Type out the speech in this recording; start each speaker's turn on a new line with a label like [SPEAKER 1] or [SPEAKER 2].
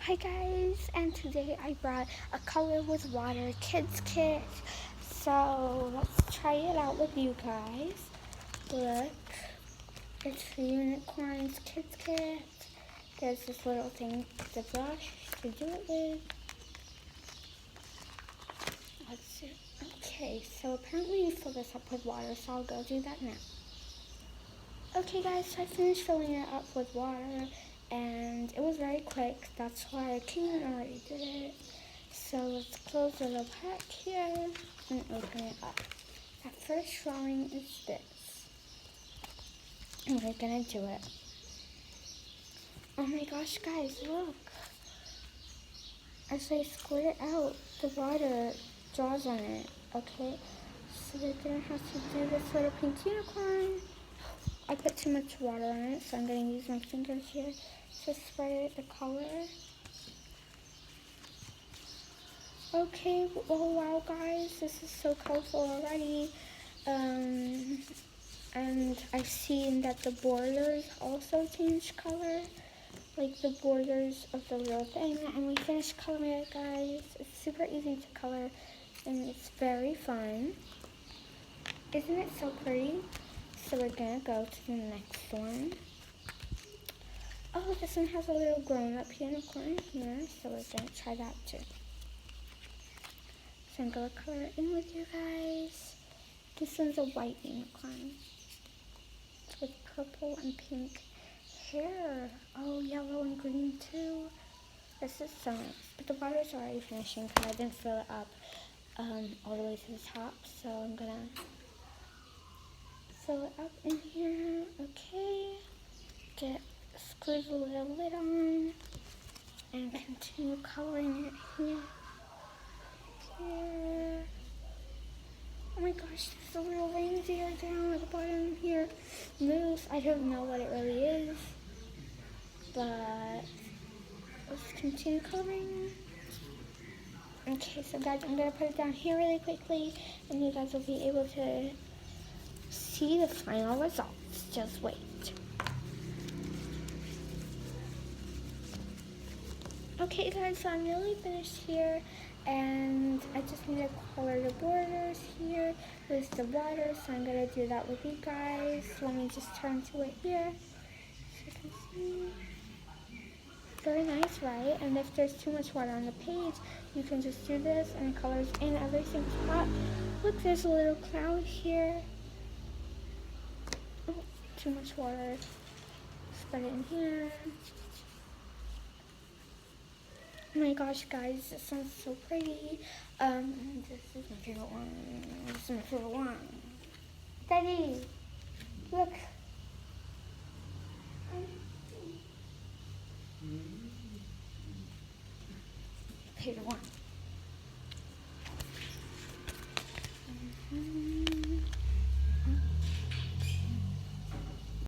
[SPEAKER 1] Hi guys, and today I brought a color with water kids kit. So let's try it out with you guys. Look, it's the Unicorns kids kit. There's this little thing, the brush to do it with. Let's see. Okay, so apparently you fill this up with water, so I'll go do that now. Okay guys, so I finished filling it up with water and it was very quick. That's why I came and already did it. So let's close the little pack here and open it up. Our first drawing is this. And we're gonna do it. Oh my gosh guys, look. As I squirt it out, the water draws on it, okay? So we're gonna have to do this little pink unicorn. I put too much water on it, so I'm going to use my fingers here to spray the color. Okay, oh wow guys, this is so colorful already. And I've seen that the borders also change color, like the borders of the little thing. And we finished coloring it, guys. It's super easy to color, and it's very fun. Isn't it so pretty? So we're gonna go to the next one. Oh, this one has a little grown-up unicorn here, so we're gonna try that too. So I'm gonna color it in with you guys. This one's a white unicorn. It's with purple and pink hair. Oh, yellow and green too. This is so nice. But the water's already finishing because I didn't fill it up all the way to the top. So I'm gonna fill it up in here. Okay. Screw the little lid on and continue coloring it here. Oh my gosh, there's a little reindeer down at the bottom here. Loose. I don't know what it really is, but let's continue coloring. Okay, so guys, I'm gonna put it down here really quickly, and you guys will be able to see the final results. Just wait. Okay guys, so I'm nearly finished here, and I just need to color the borders here with the water, so I'm going to do that with you guys. Let me just turn to it here so you can see. Very nice, right? And if there's too much water on the page, you can just do this and it colors in every spot. Look, there's a little cloud here. Oh, too much water. Spread it in here. Oh my gosh, guys, this sounds so pretty. This is my favorite one. This is my favorite one. Daddy, look. Favorite one.